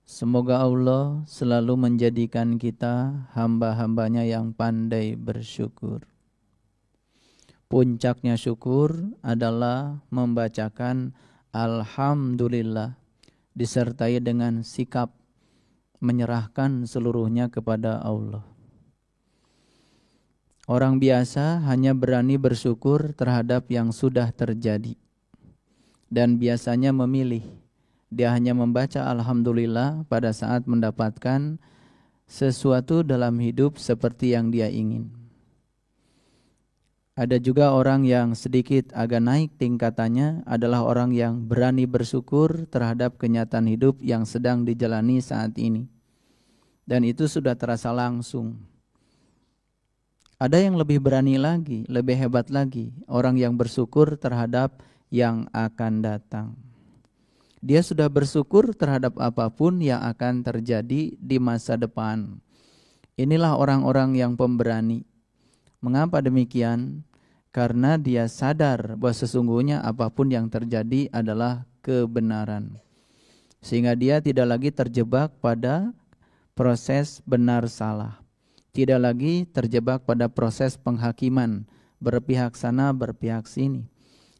Semoga Allah selalu menjadikan kita hamba-hambanya yang pandai bersyukur. Puncaknya syukur adalah membacakan Alhamdulillah disertai dengan sikap menyerahkan seluruhnya kepada Allah. Orang biasa hanya berani bersyukur terhadap yang sudah terjadi dan biasanya memilih. Dia hanya membaca Alhamdulillah pada saat mendapatkan sesuatu dalam hidup seperti yang dia ingin. Ada juga orang yang sedikit agak naik tingkatannya adalah orang yang berani bersyukur terhadap kenyataan hidup yang sedang dijalani saat ini. Dan itu sudah terasa langsung. Ada yang lebih berani lagi, lebih hebat lagi, orang yang bersyukur terhadap yang akan datang. Dia sudah bersyukur terhadap apapun yang akan terjadi di masa depan. Inilah orang-orang yang pemberani. Mengapa demikian? Karena dia sadar bahwa sesungguhnya apapun yang terjadi adalah kebenaran. Sehingga dia tidak lagi terjebak pada proses benar salah. Tidak lagi terjebak pada proses penghakiman, berpihak sana, berpihak sini.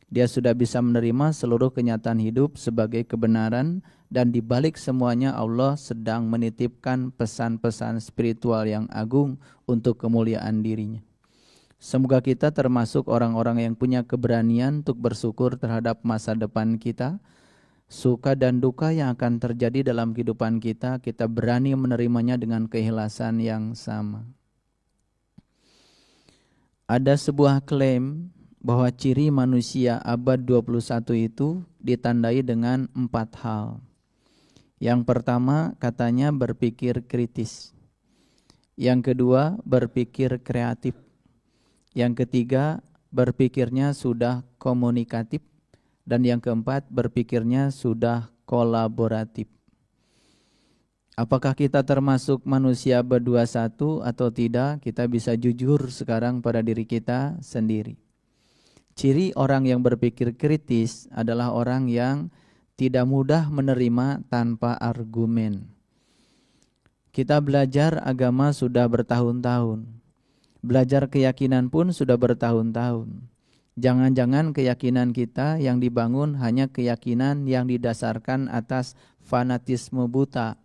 Dia sudah bisa menerima seluruh kenyataan hidup sebagai kebenaran dan di balik semuanya Allah sedang menitipkan pesan-pesan spiritual yang agung untuk kemuliaan dirinya. Semoga kita termasuk orang-orang yang punya keberanian untuk bersyukur terhadap masa depan kita. Suka dan duka yang akan terjadi dalam kehidupan kita, kita berani menerimanya dengan keikhlasan yang sama. Ada sebuah klaim bahwa ciri manusia abad 21 itu ditandai dengan 4 hal. Yang pertama katanya berpikir kritis. Yang kedua berpikir kreatif. Yang ketiga berpikirnya sudah komunikatif. Dan yang keempat berpikirnya sudah kolaboratif. Apakah kita termasuk manusia abad 21 atau tidak? Kita bisa jujur sekarang pada diri kita sendiri. Ciri orang yang berpikir kritis adalah orang yang tidak mudah menerima tanpa argumen. Kita belajar agama sudah bertahun-tahun. Belajar keyakinan pun sudah bertahun-tahun. Jangan-jangan keyakinan kita yang dibangun hanya keyakinan yang didasarkan atas fanatisme buta.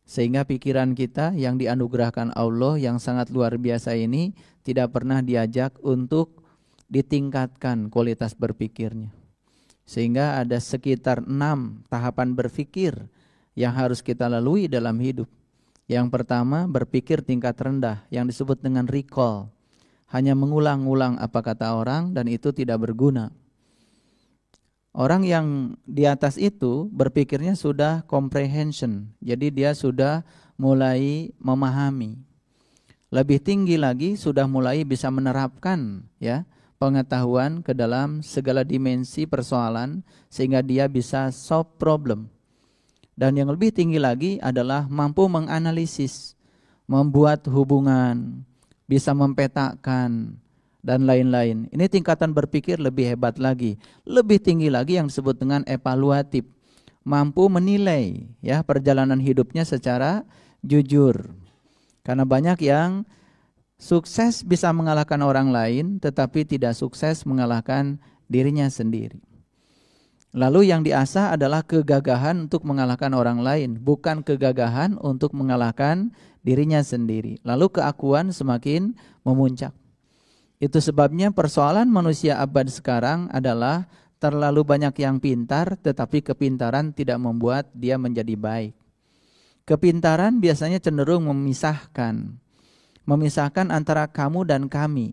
Sehingga pikiran kita yang dianugerahkan Allah yang sangat luar biasa ini tidak pernah diajak untuk ditingkatkan kualitas berpikirnya. Sehingga ada sekitar 6 tahapan berpikir yang harus kita lalui dalam hidup. Yang pertama berpikir tingkat rendah yang disebut dengan recall. Hanya mengulang-ulang apa kata orang dan itu tidak berguna. Orang yang di atas itu berpikirnya sudah comprehension. Jadi dia sudah mulai memahami. Lebih tinggi lagi sudah mulai bisa menerapkan ya pengetahuan ke dalam segala dimensi persoalan sehingga dia bisa solve problem. Dan yang lebih tinggi lagi adalah mampu menganalisis, membuat hubungan, bisa mempetakan dan lain-lain. Ini tingkatan berpikir lebih hebat lagi. Lebih tinggi lagi yang disebut dengan evaluatif. Mampu menilai ya perjalanan hidupnya secara jujur. Karena banyak yang sukses bisa mengalahkan orang lain, tetapi tidak sukses mengalahkan dirinya sendiri. Lalu yang diasah adalah kegagahan untuk mengalahkan orang lain, bukan kegagahan untuk mengalahkan dirinya sendiri. Lalu keakuan semakin memuncak. Itu sebabnya persoalan manusia abad sekarang adalah terlalu banyak yang pintar, tetapi kepintaran tidak membuat dia menjadi baik. Kepintaran biasanya cenderung memisahkan antara kamu dan kami,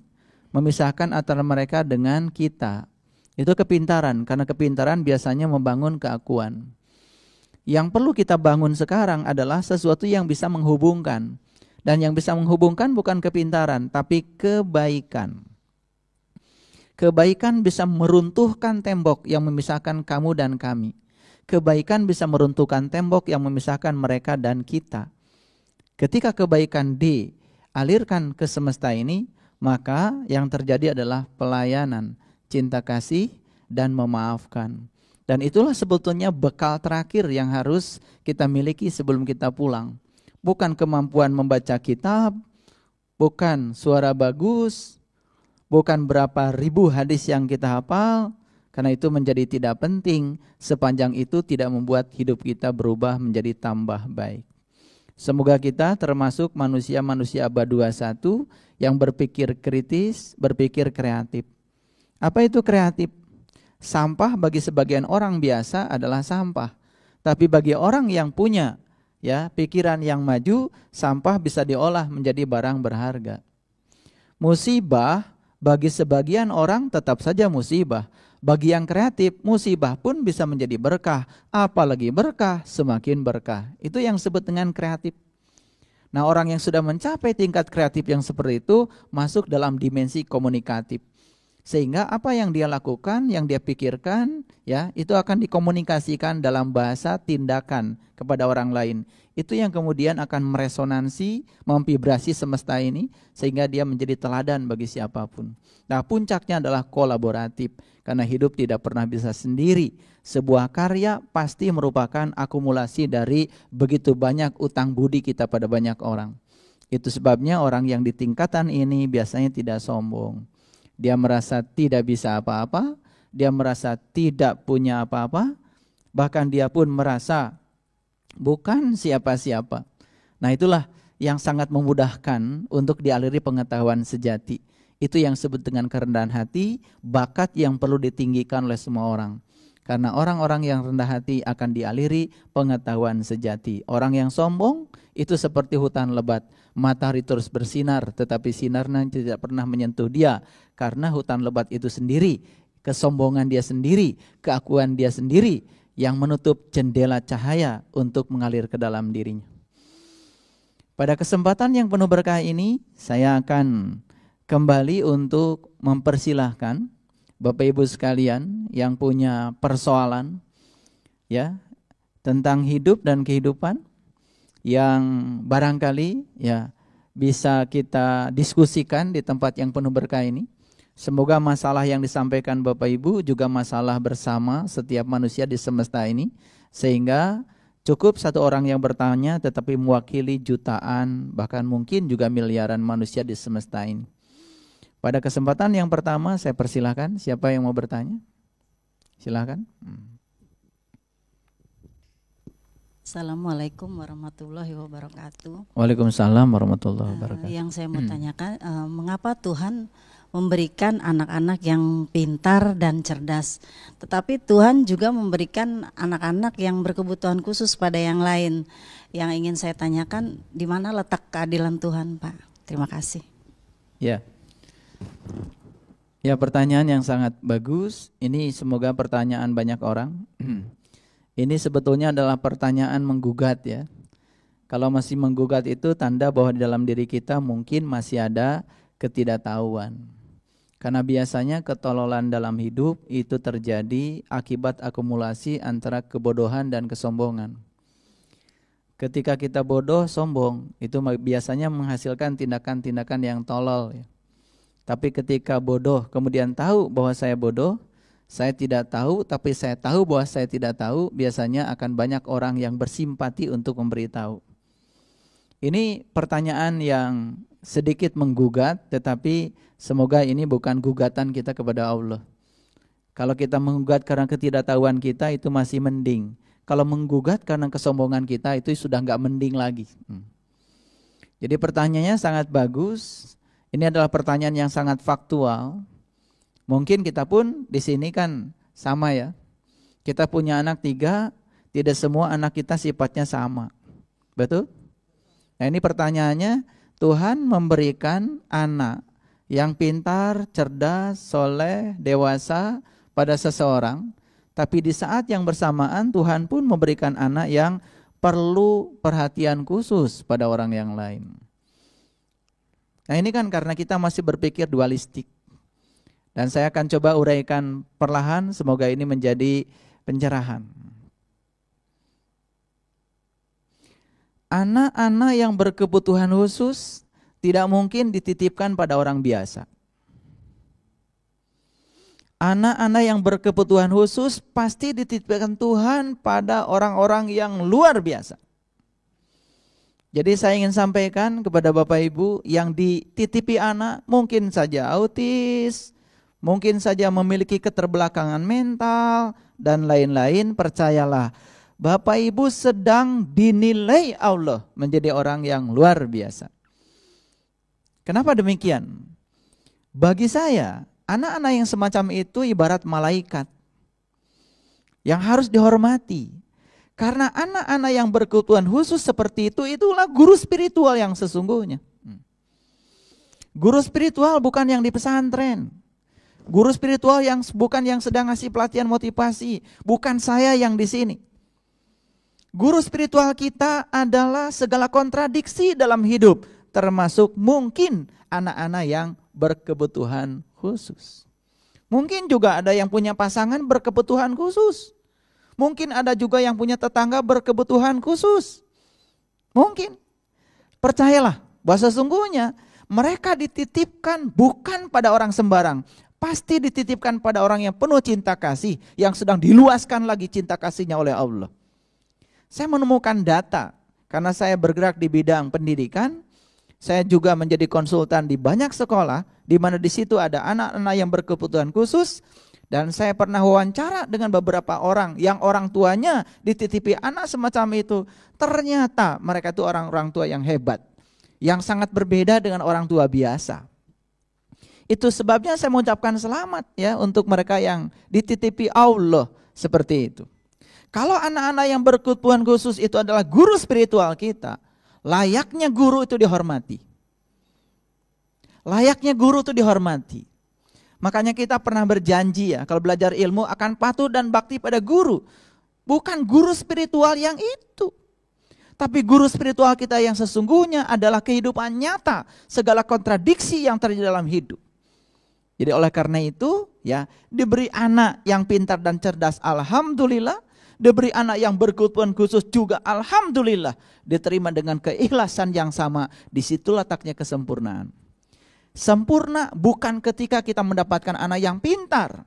memisahkan antara mereka dengan kita. Itu kepintaran, karena kepintaran biasanya membangun keakuan. Yang perlu kita bangun sekarang adalah sesuatu yang bisa menghubungkan. Dan yang bisa menghubungkan bukan kepintaran, tapi kebaikan. Kebaikan bisa meruntuhkan tembok yang memisahkan kamu dan kami. Kebaikan bisa meruntuhkan tembok yang memisahkan mereka dan kita. Ketika kebaikan dialirkan ke semesta ini, maka yang terjadi adalah pelayanan, cinta kasih, dan memaafkan. Dan itulah sebetulnya bekal terakhir yang harus kita miliki sebelum kita pulang. Bukan kemampuan membaca kitab, bukan suara bagus, bukan berapa ribu hadis yang kita hafal, karena itu menjadi tidak penting sepanjang itu tidak membuat hidup kita berubah menjadi tambah baik. Semoga kita termasuk manusia-manusia abad 21 yang berpikir kritis, berpikir kreatif. Apa itu kreatif? Sampah bagi sebagian orang biasa adalah sampah. Tapi bagi orang yang punya pikiran yang maju, sampah bisa diolah menjadi barang berharga. Musibah bagi sebagian orang tetap saja musibah. Bagi yang kreatif, musibah pun bisa menjadi berkah. Apalagi berkah, semakin berkah. Itu yang disebut dengan kreatif. Nah, orang yang sudah mencapai tingkat kreatif yang seperti itu masuk dalam dimensi komunikatif. Sehingga apa yang dia lakukan, yang dia pikirkan, itu akan dikomunikasikan dalam bahasa tindakan kepada orang lain. Itu yang kemudian akan meresonansi, memvibrasi semesta ini, sehingga dia menjadi teladan bagi siapapun. Nah, puncaknya adalah kolaboratif, karena hidup tidak pernah bisa sendiri. Sebuah karya pasti merupakan akumulasi dari begitu banyak utang budi kita pada banyak orang. Itu sebabnya orang yang di tingkatan ini biasanya tidak sombong. Dia merasa tidak bisa apa-apa, dia merasa tidak punya apa-apa, bahkan dia pun merasa bukan siapa-siapa. Nah, itulah yang sangat memudahkan untuk dialiri pengetahuan sejati. Itu yang disebut dengan kerendahan hati, bakat yang perlu ditinggikan oleh semua orang. Karena orang-orang yang rendah hati akan dialiri pengetahuan sejati. Orang yang sombong itu seperti hutan lebat. Matahari terus bersinar, tetapi sinarnya tidak pernah menyentuh dia. Karena hutan lebat itu sendiri, kesombongan dia sendiri, keakuan dia sendiri yang menutup jendela cahaya untuk mengalir ke dalam dirinya. Pada kesempatan yang penuh berkah ini, saya akan kembali untuk mempersilahkan Bapak Ibu sekalian yang punya persoalan tentang hidup dan kehidupan yang barangkali bisa kita diskusikan di tempat yang penuh berkah ini. Semoga masalah yang disampaikan Bapak Ibu juga masalah bersama setiap manusia di semesta ini, sehingga cukup satu orang yang bertanya tetapi mewakili jutaan bahkan mungkin juga miliaran manusia di semesta ini. Pada kesempatan yang pertama saya persilahkan, siapa yang mau bertanya? Silakan. Assalamualaikum warahmatullahi wabarakatuh. Waalaikumsalam warahmatullahi wabarakatuh. Yang saya mau tanyakan, mengapa Tuhan memberikan anak-anak yang pintar dan cerdas, tetapi Tuhan juga memberikan anak-anak yang berkebutuhan khusus pada yang lain? Yang ingin saya tanyakan, di mana letak keadilan Tuhan, Pak? Terima kasih. Ya, pertanyaan yang sangat bagus. Ini semoga pertanyaan banyak orang. Ini sebetulnya adalah pertanyaan menggugat ya. Kalau masih menggugat itu tanda bahwa di dalam diri kita mungkin masih ada ketidaktahuan. Karena biasanya ketololan dalam hidup itu terjadi akibat akumulasi antara kebodohan dan kesombongan. Ketika kita bodoh, sombong, itu biasanya menghasilkan tindakan-tindakan yang tolol ya. Tapi ketika bodoh kemudian tahu bahwa saya bodoh, saya tidak tahu tapi saya tahu bahwa saya tidak tahu, biasanya akan banyak orang yang bersimpati untuk memberitahu. Ini pertanyaan yang sedikit menggugat, tetapi semoga ini bukan gugatan kita kepada Allah. Kalau kita menggugat karena ketidaktahuan kita itu masih mending. Kalau menggugat karena kesombongan kita itu sudah enggak mending lagi. Jadi pertanyaannya sangat bagus. Ini adalah pertanyaan yang sangat faktual. Mungkin kita pun di sini kan sama ya. Kita punya anak 3, tidak semua anak kita sifatnya sama. Betul? Nah, ini pertanyaannya, Tuhan memberikan anak yang pintar, cerdas, soleh, dewasa pada seseorang, tapi di saat yang bersamaan Tuhan pun memberikan anak yang perlu perhatian khusus pada orang yang lain. Nah, ini kan karena kita masih berpikir dualistik. Dan saya akan coba uraikan perlahan, semoga ini menjadi pencerahan. Anak-anak yang berkebutuhan khusus tidak mungkin dititipkan pada orang biasa. Anak-anak yang berkebutuhan khusus pasti dititipkan Tuhan pada orang-orang yang luar biasa. Jadi saya ingin sampaikan kepada Bapak Ibu yang dititipi anak mungkin saja autis, mungkin saja memiliki keterbelakangan mental dan lain-lain, percayalah Bapak Ibu sedang dinilai Allah menjadi orang yang luar biasa. Kenapa demikian? Bagi saya, anak-anak yang semacam itu ibarat malaikat yang harus dihormati. Karena anak-anak yang berkebutuhan khusus seperti itu, itulah guru spiritual yang sesungguhnya. Guru spiritual bukan yang di pesantren. Guru spiritual yang bukan yang sedang ngasih pelatihan motivasi. Bukan saya yang di sini. Guru spiritual kita adalah segala kontradiksi dalam hidup. Termasuk mungkin anak-anak yang berkebutuhan khusus. Mungkin juga ada yang punya pasangan berkebutuhan khusus. Mungkin ada juga yang punya tetangga berkebutuhan khusus. Mungkin. Percayalah bahwa sesungguhnya mereka dititipkan bukan pada orang sembarang. Pasti dititipkan pada orang yang penuh cinta kasih. Yang sedang diluaskan lagi cinta kasihnya oleh Allah. Saya menemukan data. Karena saya bergerak di bidang pendidikan. Saya juga menjadi konsultan di banyak sekolah. Di mana di situ ada anak-anak yang berkebutuhan khusus. Dan saya pernah wawancara dengan beberapa orang yang orang tuanya dititipi anak semacam itu. Ternyata mereka itu orang-orang tua yang hebat. Yang sangat berbeda dengan orang tua biasa. Itu sebabnya saya mengucapkan selamat ya untuk mereka yang dititipi Allah seperti itu. Kalau anak-anak yang berkebutuhan khusus itu adalah guru spiritual kita, layaknya guru itu dihormati. Layaknya guru itu dihormati. Makanya kita pernah berjanji ya, kalau belajar ilmu akan patuh dan bakti pada guru. Bukan guru spiritual yang itu. Tapi guru spiritual kita yang sesungguhnya adalah kehidupan nyata. Segala kontradiksi yang terjadi dalam hidup. Jadi oleh karena itu ya, diberi anak yang pintar dan cerdas, alhamdulillah. Diberi anak yang berkebutuhan khusus juga, alhamdulillah. Diterima dengan keikhlasan yang sama, disitulah letaknya kesempurnaan. Sempurna bukan ketika kita mendapatkan anak yang pintar.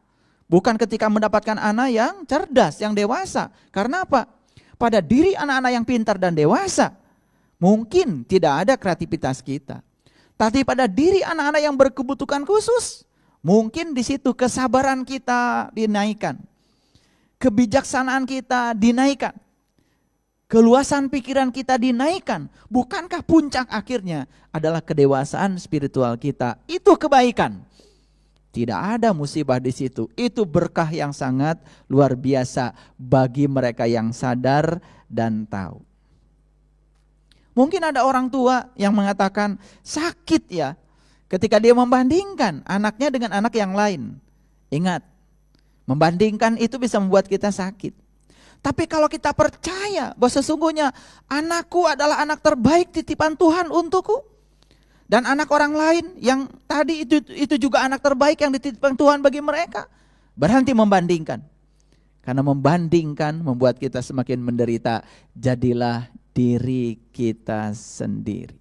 Bukan ketika mendapatkan anak yang cerdas, yang dewasa. Karena apa? Pada diri anak-anak yang pintar dan dewasa, mungkin tidak ada kreativitas kita. Tapi pada diri anak-anak yang berkebutuhan khusus, mungkin di situ kesabaran kita dinaikkan. Kebijaksanaan kita dinaikkan. Keluasan pikiran kita dinaikkan. Bukankah puncak akhirnya adalah kedewasaan spiritual kita? Itu kebaikan. Tidak ada musibah di situ. Itu berkah yang sangat luar biasa bagi mereka yang sadar dan tahu. Mungkin ada orang tua yang mengatakan sakit ya ketika dia membandingkan anaknya dengan anak yang lain. Ingat, membandingkan itu bisa membuat kita sakit. Tapi kalau kita percaya bahwa sesungguhnya anakku adalah anak terbaik titipan Tuhan untukku. Dan anak orang lain yang tadi itu juga anak terbaik yang dititipkan Tuhan bagi mereka. Berhenti membandingkan. Karena membandingkan membuat kita semakin menderita. Jadilah diri kita sendiri.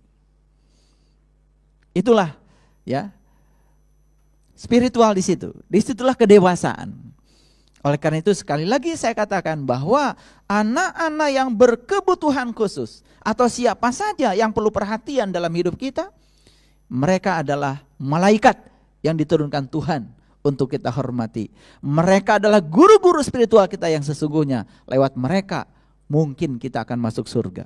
Itulah ya spiritual di situ. Disitulah kedewasaan. Oleh karena itu sekali lagi saya katakan bahwa anak-anak yang berkebutuhan khusus atau siapa saja yang perlu perhatian dalam hidup kita, mereka adalah malaikat yang diturunkan Tuhan untuk kita hormati. Mereka adalah guru-guru spiritual kita yang sesungguhnya. Lewat mereka mungkin kita akan masuk surga.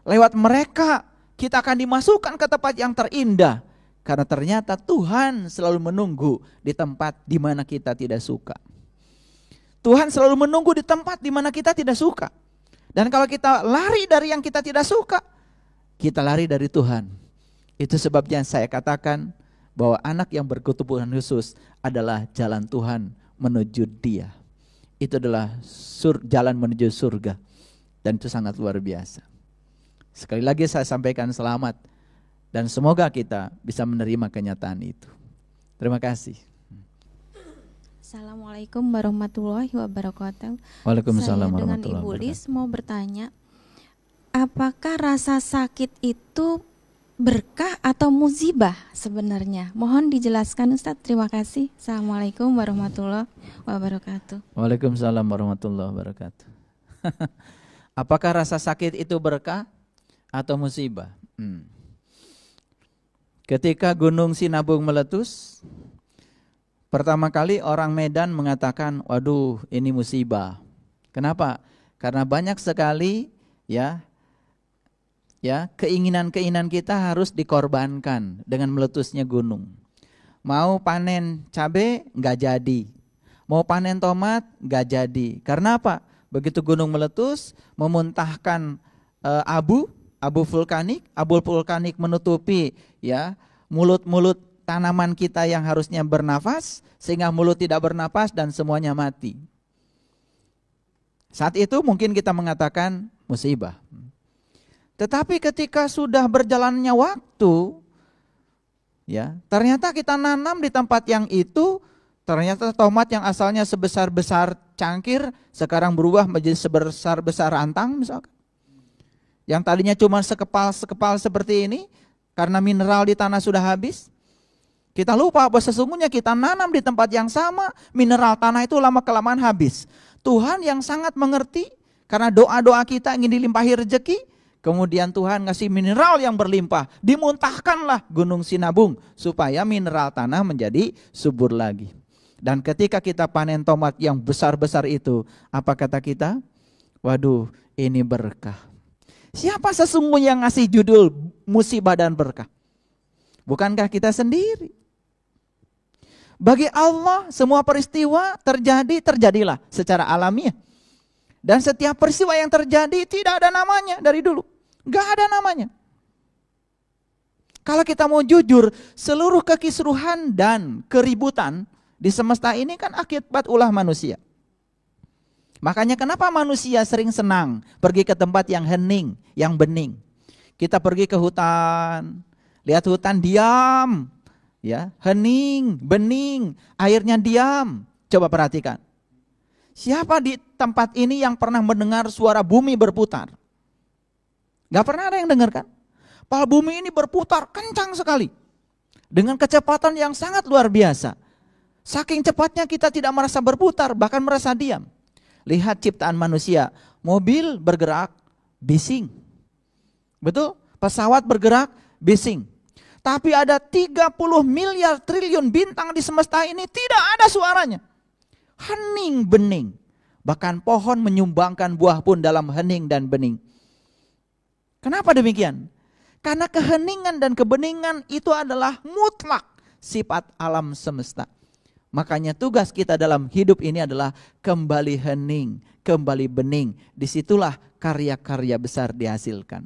Lewat mereka kita akan dimasukkan ke tempat yang terindah. Karena ternyata Tuhan selalu menunggu di tempat di mana kita tidak suka. Tuhan selalu menunggu di tempat di mana kita tidak suka. Dan kalau kita lari dari yang kita tidak suka, kita lari dari Tuhan. Itu sebabnya saya katakan bahwa anak yang berkebutuhan khusus adalah jalan Tuhan menuju Dia. Itu adalah jalan menuju surga. Dan itu sangat luar biasa. Sekali lagi saya sampaikan selamat. Dan semoga kita bisa menerima kenyataan itu. Terima kasih. Assalamualaikum warahmatullahi wabarakatuh. Waalaikumsalam Saya dengan warahmatullahi Ibu Lis wabarakatuh. mau bertanya, apakah rasa sakit itu berkah atau musibah sebenarnya? Mohon dijelaskan Ustadz. Terima kasih. Assalamualaikum warahmatullahi wabarakatuh. Waalaikumsalam warahmatullahi wabarakatuh. Apakah rasa sakit itu berkah atau musibah? Ketika Gunung Sinabung meletus, pertama kali orang Medan mengatakan, waduh ini musibah. Kenapa? Karena banyak sekali ya keinginan-keinginan kita harus dikorbankan dengan meletusnya gunung. Mau panen cabai nggak jadi, mau panen tomat nggak jadi. Karena apa? Begitu gunung meletus, memuntahkan abu vulkanik menutupi ya mulut-mulut tanaman kita yang harusnya bernafas, sehingga mulut tidak bernafas dan semuanya mati. Saat itu mungkin kita mengatakan musibah. Tetapi ketika sudah berjalannya waktu, ya, ternyata kita nanam di tempat yang itu, ternyata tomat yang asalnya sebesar-besar cangkir sekarang berubah menjadi sebesar-besar rantang misalkan. Yang tadinya cuma sekepal seperti ini, karena mineral di tanah sudah habis. Kita lupa bahwa sesungguhnya kita nanam di tempat yang sama, mineral tanah itu lama-kelamaan habis. Tuhan yang sangat mengerti, karena doa-doa kita ingin dilimpahi rezeki, kemudian Tuhan ngasih mineral yang berlimpah. Dimuntahkanlah Gunung Sinabung supaya mineral tanah menjadi subur lagi. Dan ketika kita panen tomat yang besar-besar itu, apa kata kita? Waduh, ini berkah. Siapa sesungguhnya yang ngasih judul musibah dan berkah? Bukankah kita sendiri? Bagi Allah semua peristiwa terjadilah secara alamiah. Dan setiap peristiwa yang terjadi tidak ada namanya dari dulu. Gak ada namanya. Kalau kita mau jujur, seluruh kekisruhan dan keributan di semesta ini kan akibat ulah manusia. Makanya kenapa manusia sering senang pergi ke tempat yang hening, yang bening. Kita pergi ke hutan, lihat hutan diam, ya, hening, bening, airnya diam. Coba perhatikan. Siapa di tempat ini yang pernah mendengar suara bumi berputar? Gak pernah ada yang dengar kan? Padahal bumi ini berputar kencang sekali. Dengan kecepatan yang sangat luar biasa. Saking cepatnya kita tidak merasa berputar, bahkan merasa diam. Lihat ciptaan manusia, mobil bergerak, bising. Betul? Pesawat bergerak, bising. Tapi ada 30 miliar triliun bintang di semesta ini tidak ada suaranya. Hening bening. Bahkan pohon menyumbangkan buah pun dalam hening dan bening. Kenapa demikian? Karena keheningan dan kebeningan itu adalah mutlak sifat alam semesta. Makanya tugas kita dalam hidup ini adalah kembali hening, kembali bening. Disitulah karya-karya besar dihasilkan.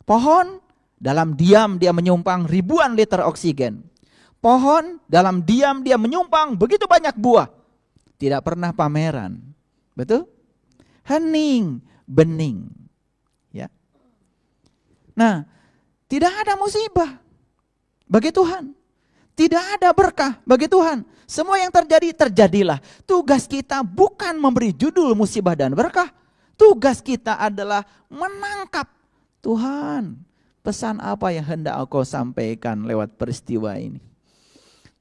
Pohon dalam diam dia menyumbang ribuan liter oksigen. Pohon dalam diam dia menyumbang begitu banyak buah. Tidak pernah pameran. Betul? Hening, bening. Ya. Nah, tidak ada musibah bagi Tuhan. Tidak ada berkah bagi Tuhan. Semua yang terjadi, terjadilah. Tugas kita bukan memberi judul musibah dan berkah. Tugas kita adalah menangkap Tuhan. Pesan apa yang hendak Engkau sampaikan lewat peristiwa ini?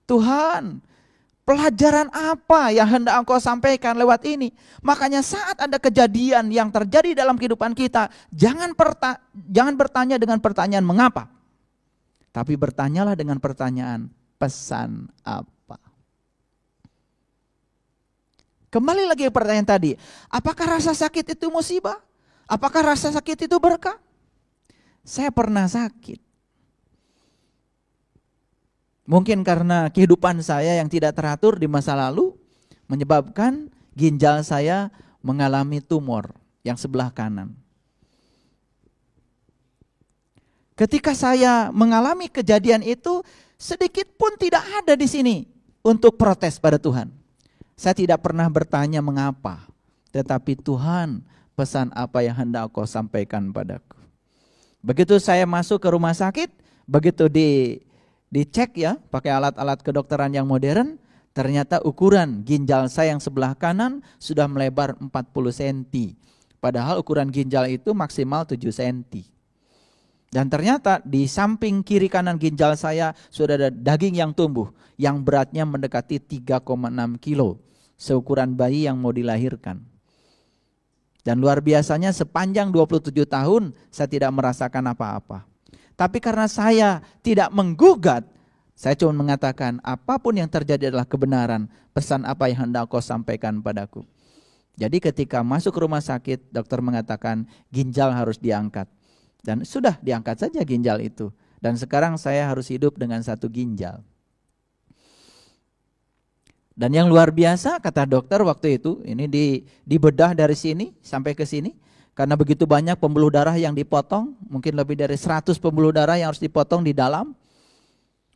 Tuhan, pelajaran apa yang hendak Engkau sampaikan lewat ini? Makanya saat ada kejadian yang terjadi dalam kehidupan kita, jangan bertanya dengan pertanyaan mengapa. Tapi bertanyalah dengan pertanyaan, pesan apa? Kembali lagi ke pertanyaan tadi, apakah rasa sakit itu musibah? Apakah rasa sakit itu berkah? Saya pernah sakit. Mungkin karena kehidupan saya yang tidak teratur di masa lalu, menyebabkan ginjal saya mengalami tumor yang sebelah kanan. Ketika saya mengalami kejadian itu, sedikit pun tidak ada di sini untuk protes pada Tuhan. Saya tidak pernah bertanya mengapa, tetapi Tuhan, pesan apa yang hendak Kau sampaikan padaku. Begitu saya masuk ke rumah sakit, begitu dicek ya, pakai alat-alat kedokteran yang modern, ternyata ukuran ginjal saya yang sebelah kanan sudah melebar 40 cm. Padahal ukuran ginjal itu maksimal 7 cm. Dan ternyata di samping kiri kanan ginjal saya sudah ada daging yang tumbuh, yang beratnya mendekati 3,6 kilo, seukuran bayi yang mau dilahirkan. Dan luar biasanya sepanjang 27 tahun saya tidak merasakan apa-apa. Tapi karena saya tidak menggugat, saya cuma mengatakan apapun yang terjadi adalah kebenaran, pesan apa yang hendak kau sampaikan padaku. Jadi ketika masuk rumah sakit, dokter mengatakan ginjal harus diangkat. Dan sudah diangkat saja ginjal itu. Dan sekarang saya harus hidup dengan 1 ginjal. Dan yang luar biasa kata dokter waktu itu, ini dibedah dari sini sampai ke sini. Karena begitu banyak pembuluh darah yang dipotong, mungkin lebih dari 100 pembuluh darah yang harus dipotong di dalam.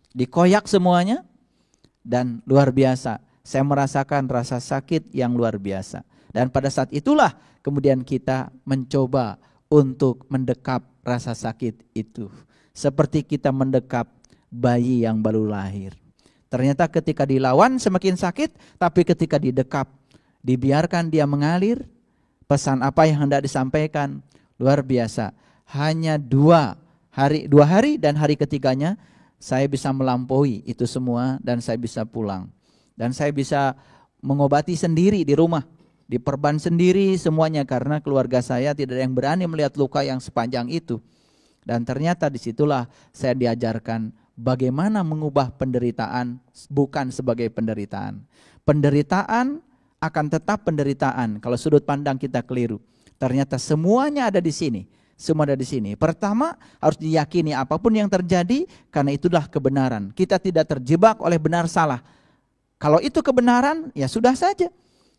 Dikoyak semuanya. Dan luar biasa, saya merasakan rasa sakit yang luar biasa. Dan pada saat itulah kemudian kita mencoba untuk mendekap rasa sakit itu. Seperti kita mendekap bayi yang baru lahir. Ternyata ketika dilawan semakin sakit, tapi ketika didekap, dibiarkan dia mengalir, pesan apa yang hendak disampaikan, luar biasa. Hanya 2 hari dan hari ketiganya, saya bisa melampaui itu semua dan saya bisa pulang. Dan saya bisa mengobati sendiri di rumah. Diperban sendiri semuanya karena keluarga saya tidak ada yang berani melihat luka yang sepanjang itu. Dan ternyata disitulah saya diajarkan bagaimana mengubah penderitaan bukan sebagai penderitaan. Penderitaan akan tetap penderitaan kalau sudut pandang kita keliru. Ternyata semuanya ada di sini. Semua ada di sini. Pertama harus diyakini apapun yang terjadi karena itulah kebenaran. Kita tidak terjebak oleh benar salah. Kalau itu kebenaran ya sudah saja.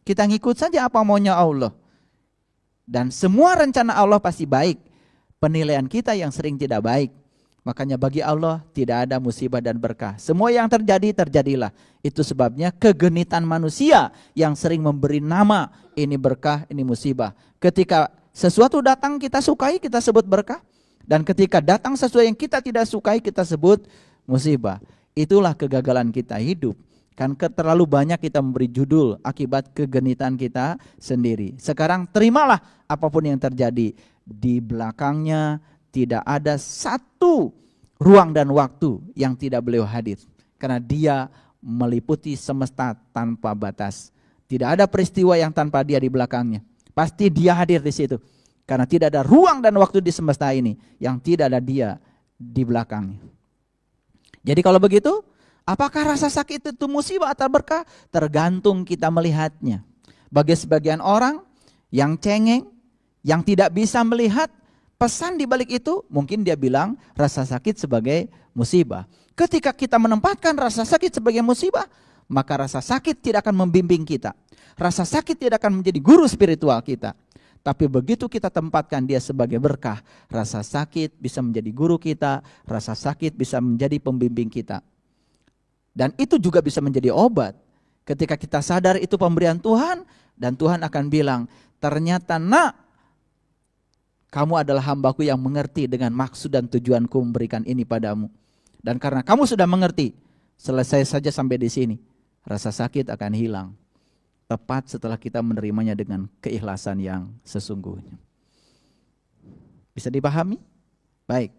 Kita ngikut saja apa maunya Allah. Dan semua rencana Allah pasti baik. Penilaian kita yang sering tidak baik. Makanya bagi Allah tidak ada musibah dan berkah. Semua yang terjadi, terjadilah. Itu sebabnya kegenitan manusia yang sering memberi nama. Ini berkah, ini musibah. Ketika sesuatu datang kita sukai, kita sebut berkah. Dan ketika datang sesuatu yang kita tidak sukai, kita sebut musibah. Itulah kegagalan kita hidup. Kan terlalu banyak kita memberi judul akibat kegenitan kita sendiri. Sekarang terimalah apapun yang terjadi. Di belakangnya tidak ada satu ruang dan waktu yang tidak beliau hadir. Karena dia meliputi semesta tanpa batas. Tidak ada peristiwa yang tanpa dia di belakangnya. Pasti dia hadir di situ. Karena tidak ada ruang dan waktu di semesta ini yang tidak ada dia di belakangnya. Jadi kalau begitu, apakah rasa sakit itu musibah atau berkah? Tergantung kita melihatnya. Bagi sebagian orang yang cengeng, yang tidak bisa melihat pesan di balik itu, mungkin dia bilang rasa sakit sebagai musibah. Ketika kita menempatkan rasa sakit sebagai musibah, maka rasa sakit tidak akan membimbing kita. Rasa sakit tidak akan menjadi guru spiritual kita. Tapi begitu kita tempatkan dia sebagai berkah, rasa sakit bisa menjadi guru kita, rasa sakit bisa menjadi pembimbing kita. Dan itu juga bisa menjadi obat. Ketika kita sadar itu pemberian Tuhan, dan Tuhan akan bilang, ternyata nak, kamu adalah hambaku yang mengerti dengan maksud dan tujuanku memberikan ini padamu. Dan karena kamu sudah mengerti, selesai saja sampai di sini. Rasa sakit akan hilang. Tepat setelah kita menerimanya dengan keikhlasan yang sesungguhnya. Bisa dipahami? Baik.